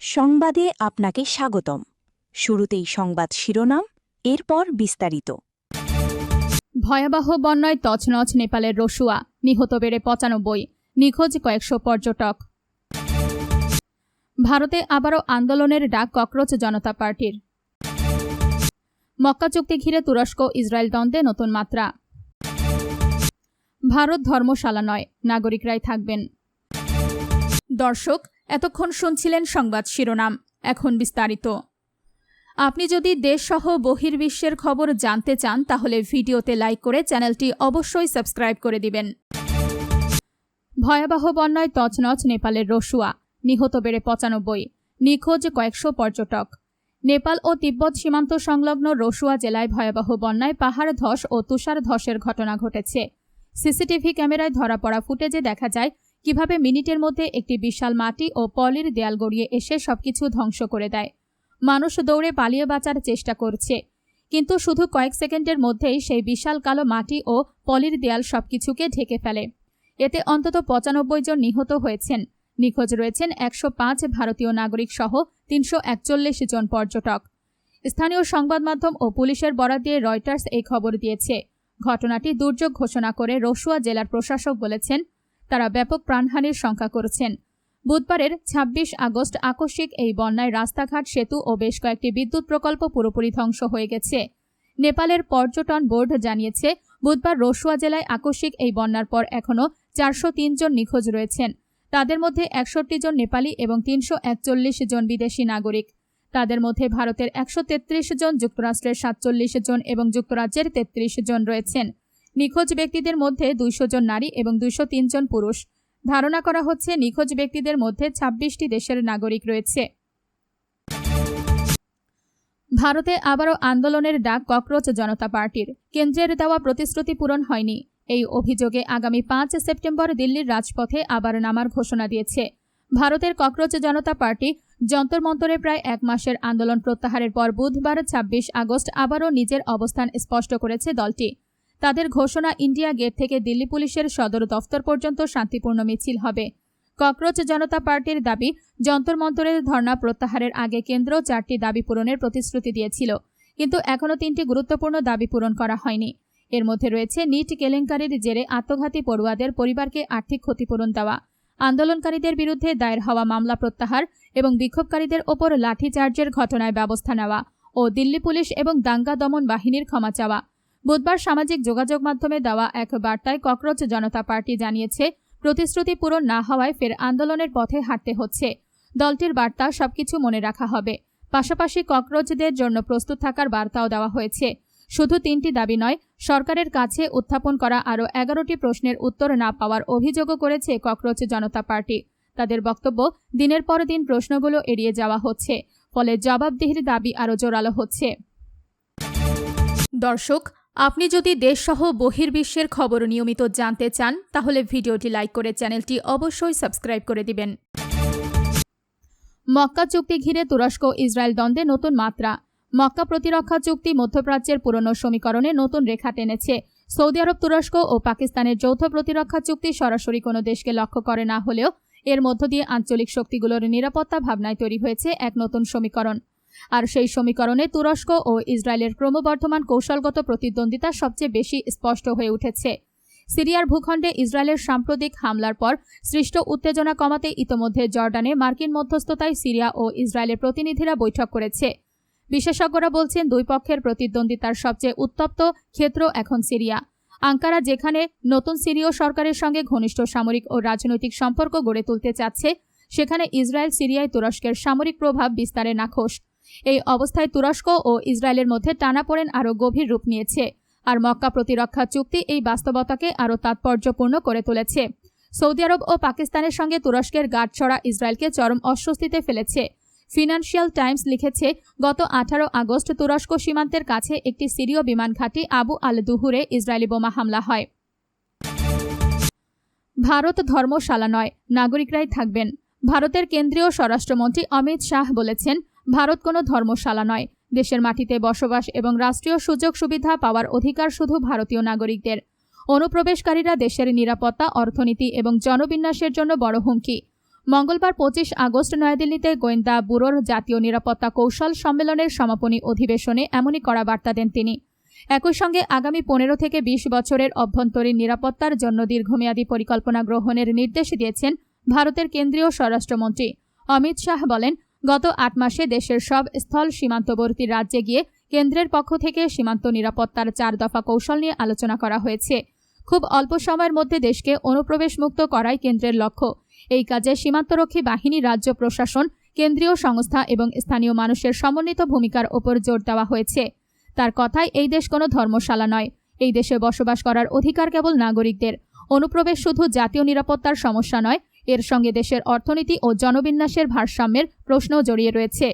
সংবাদে আপনাকে স্বাগতম। শুরুতেই সংবাদ শিরোনাম, এরপর বিস্তারিত। ভয়াবহ বন্যায় তছনছ নেপালের রসুয়া, নিহত বেড়ে ৯৫, নিখোঁজ কয়েকশো পর্যটক। ভারতে আবারও আন্দোলনের ডাক ককরোচ জনতা পার্টির। মক্কা চুক্তি ঘিরে তুরস্ক ইসরায়েল দ্বন্দ্বে নতুন মাত্রা। ভারত ধর্মশালা নয়, নাগরিকরাই থাকবেন। দর্শক, এতক্ষণ শুনছিলেন সংবাদ শিরোনাম, এখন বিস্তারিত। আপনি যদি দেশসহ বহির্বিশ্বের খবর জানতে চান তাহলে ভিডিওতে লাইক করে চ্যানেলটি অবশ্যই সাবস্ক্রাইব করে দিবেন। ভয়াবহ বন্যায় তছনছ নেপালের রসুয়া, নিহত বেড়ে ৯৫, নিখোঁজ কয়েকশো পর্যটক। নেপাল ও তিব্বত সীমান্ত সংলগ্ন রসুয়া জেলায় ভয়াবহ বন্যায় পাহাড় ধস ও তুষার ধসের ঘটনা ঘটেছে। সিসিটিভি ক্যামেরায় ধরা পড়া ফুটেজে দেখা যায় কিভাবে মিনিটের মধ্যে একটি বিশাল মাটি ও পলির দেয়াল গড়িয়ে এসে সবকিছু ধ্বংস করে দেয়। মানুষ দৌড়ে পালিয়ে বাঁচার চেষ্টা করছে, কিন্তু শুধু কয়েক সেকেন্ডের মধ্যেই সেই বিশাল কালো মাটি ও পলির দেয়াল সবকিছুকে ঢেকে ফেলে। এতে অন্তত ৯৫ জন নিহত হয়েছেন। নিখোঁজ রয়েছেন ১০৫ ভারতীয় নাগরিক সহ ৩৪১ জন পর্যটক। স্থানীয় সংবাদ মাধ্যম ও পুলিশের বরাত দিয়ে রয়টার্স এই খবর দিয়েছে। ঘটনাটি দুর্যোগ ঘোষণা করে রসুয়া জেলার প্রশাসক বলেছেন, তারা ব্যাপক প্রাণহানির শঙ্কা করছেন। বুধবারের ২৬ আগস্ট আকস্মিক এই বন্যায় রাস্তাঘাট, সেতু ও বেশ কয়েকটি বিদ্যুৎ প্রকল্প পুরোপুরি ধ্বংস হয়ে গেছে। নেপালের পর্যটন বোর্ড জানিয়েছে, বুধবার রসুয়া জেলায় আকস্মিক এই বন্যার পর এখনও ৪০৩ জন নিখোঁজ রয়েছেন। তাদের মধ্যে ৬১ জন নেপালি এবং ৩৪১ জন বিদেশি নাগরিক। তাদের মধ্যে ভারতের ১৩৩ জন, যুক্তরাষ্ট্রের ৪৭ জন এবং যুক্তরাজ্যের ৩৩ জন রয়েছেন। নিখোঁজ ব্যক্তিদের মধ্যে ২০০ জন নারী এবং ২০৩ জন পুরুষ। ধারণা করা হচ্ছে নিখোঁজ ব্যক্তিদের মধ্যে ২৬টি দেশের নাগরিক রয়েছে। ভারতে আবারও আন্দোলনের ডাক ককরোচ জনতা পার্টির। কেন্দ্রের দেওয়া প্রতিশ্রুতি পূরণ হয়নি, এই অভিযোগে আগামী ৫ সেপ্টেম্বর দিল্লির রাজপথে আবার নামার ঘোষণা দিয়েছে। ভারতের ককরোচ জনতা পার্টি যন্তর মন্তরে প্রায় ১ মাসের আন্দোলন প্রত্যাহারের পর বুধবার ২৬ আগস্ট আবারও নিজের অবস্থান স্পষ্ট করেছে দলটি। তাদের ঘোষণা, ইন্ডিয়া গেট থেকে দিল্লি পুলিশের সদর দফতর পর্যন্ত শান্তিপূর্ণ মিছিল হবে। ককরোচ জনতা পার্টির দাবি, যন্তর মন্তরের ধর্ণা প্রত্যাহারের আগে কেন্দ্র ৪টি দাবি পূরণের প্রতিশ্রুতি দিয়েছিল, কিন্তু এখনও ৩টি গুরুত্বপূর্ণ দাবি পূরণ করা হয়নি। এর মধ্যে রয়েছে নিট কেলেঙ্কারির জেরে আত্মঘাতী পড়ুয়াদের পরিবারকে আর্থিক ক্ষতিপূরণ দেওয়া, আন্দোলনকারীদের বিরুদ্ধে দায়ের হওয়া মামলা প্রত্যাহার এবং বিক্ষোভকারীদের ওপর লাঠিচার্জের ঘটনায় ব্যবস্থা নেওয়া ও দিল্লি পুলিশ এবং দাঙ্গা দমন বাহিনীর ক্ষমা চাওয়া। বুধবার সামাজিক যোগাযোগ মাধ্যমে দেওয়া এক বার্তায় ককরোচ জনতা পার্টি জানিয়েছে, প্রতিশ্রুতি পূরণ না হওয়ায় ফের আন্দোলনের পথে হাঁটতে হচ্ছে। দলটির বার্তা, সবকিছু মনে রাখা হবে। পাশাপাশি ককরোচদের জন্য প্রস্তুত থাকার বার্তাও দেওয়া হয়েছে। শুধু ৩টি দাবি নয়, সরকারের কাছে উত্থাপন করা আরও ১১টি প্রশ্নের উত্তর না পাওয়ার অভিযোগও করেছে ককরোচ জনতা পার্টি। তাদের বক্তব্য, দিনের পর দিন প্রশ্নগুলো এড়িয়ে যাওয়া হচ্ছে, ফলে জবাবদিহির দাবি আরও জোরালো হচ্ছে। দর্শক, আপনি যদি দেশসহ বহির্বিশ্বের খবর নিয়মিত জানতে চান তাহলে ভিডিওটি লাইক করে চ্যানেলটি অবশ্যই সাবস্ক্রাইব করে দিবেন। মক্কা চুক্তি ঘিরে তুরস্ক ইসরায়েল দ্বন্দ্বে নতুন মাত্রা। মক্কা প্রতিরক্ষা চুক্তি মধ্যপ্রাচ্যের পুরনো সমীকরণে নতুন রেখা টেনেছে। সৌদি আরব, তুরস্ক ও পাকিস্তানের যৌথ প্রতিরক্ষা চুক্তি সরাসরি কোনো দেশকে লক্ষ্য করে না হলেও এর মধ্য দিয়ে আঞ্চলিক শক্তিগুলোর নিরাপত্তা ভাবনায় তৈরি হয়েছে এক নতুন সমীকরণ। আর সেই সমীকরণে তুরস্ক ও ইসরায়েলের ক্রমবর্ধমান কৌশলগত প্রতিদ্বন্দ্বিতা সবচেয়ে বেশি স্পষ্ট হয়ে উঠেছে। সিরিয়ার ভূখণ্ডে ইসরায়েলের সাম্প্রতিক হামলার পর সৃষ্ট উত্তেজনা কমাতে ইতোমধ্যে জর্ডানে মার্কিন মধ্যস্থতায় সিরিয়া ও ইসরায়েলের প্রতিনিধিরা বৈঠক করেছে। বিশেষজ্ঞরা বলছেন, দুই পক্ষের প্রতিদ্বন্দ্বিতার সবচেয়ে উত্তপ্ত ক্ষেত্র এখন সিরিয়া। আঙ্কারা যেখানে নতুন সিরীয় সরকারের সঙ্গে ঘনিষ্ঠ সামরিক ও রাজনৈতিক সম্পর্ক গড়ে তুলতে চাচ্ছে, সেখানে ইসরায়েল সিরিয়ায় তুরস্কের সামরিক প্রভাব বিস্তারে নাখোশ। এই অবস্থায় তুরস্ক ও ইসরায়েলের মধ্যে টানাপোড়েন আরও গভীর রূপ নিয়েছে, আর মক্কা প্রতিরক্ষা চুক্তি এই বাস্তবতাকে আরও তাৎপর্যপূর্ণ করে তুলেছে। সৌদি আরব ও পাকিস্তানের সঙ্গে তুরস্কের গাঁটছড়া ইসরায়েলকে চরম অস্বস্তিতে ফেলেছে। ফিনান্সিয়াল টাইমস লিখেছে, গত ১৮ আগস্ট তুরস্ক সীমান্তের কাছে একটি সিরীয় বিমান ঘাঁটি আবু আল দুহুরে ইসরায়েলি বোমা হামলা হয়। ভারত ধর্মশালা নয়, নাগরিকরাই থাকবেন। ভারতের কেন্দ্রীয় স্বরাষ্ট্রমন্ত্রী অমিত শাহ বলেছেন, ভারত কোনো ধর্মশালা নয়। দেশের মাটিতে বসবাস এবং রাষ্ট্রীয় সুযোগ সুবিধা পাওয়ার অধিকার শুধু ভারতীয় নাগরিকদের। অনুপ্রবেশকারীরা দেশের নিরাপত্তা, অর্থনীতি এবং জনবিন্যাসের জন্য বড় হুমকি। মঙ্গলবার 25 আগস্ট নয়াদিল্লিতে গোয়েন্দা ব্যুরোর জাতীয় নিরাপত্তা কৌশল সম্মেলনের সমাপনী অধিবেশনে এমনই কড়া বার্তা দেন তিনি। একই সঙ্গে আগামী 15 থেকে 20 বছরের অভ্যন্তরীণ নিরাপত্তার জন্য দীর্ঘমেয়াদী পরিকল্পনা গ্রহণের নির্দেশ দিয়েছেন ভারতের কেন্দ্রীয় স্বরাষ্ট্রমন্ত্রী। অমিত শাহ বলেন, গত 8 মাসে দেশের সব স্থল সীমান্তবর্তী রাজ্যে গিয়ে কেন্দ্রের পক্ষ থেকে সীমান্ত নিরাপত্তার 4 দফা কৌশল নিয়ে আলোচনা করা হয়েছে। খুব অল্প সময়ের মধ্যে দেশকে অনুপ্রবেশমুক্ত করাই কেন্দ্রের লক্ষ্য। এই কাজে সীমান্তরক্ষী বাহিনী, রাজ্য প্রশাসন, কেন্দ্রীয় সংস্থা এবং স্থানীয় মানুষের সমন্বিত ভূমিকার ওপর জোর দেওয়া হয়েছে। তার কথায়, এই দেশ কোনো ধর্মশালা নয়। এই দেশে বসবাস করার অধিকার কেবল নাগরিকদের। অনুপ্রবেশ শুধু জাতীয় নিরাপত্তার সমস্যা নয়, এর সঙ্গে দেশের অর্থনীতি ও জনবিন্যাসের ভারসাম্যের প্রশ্নও জড়িয়ে রয়েছে।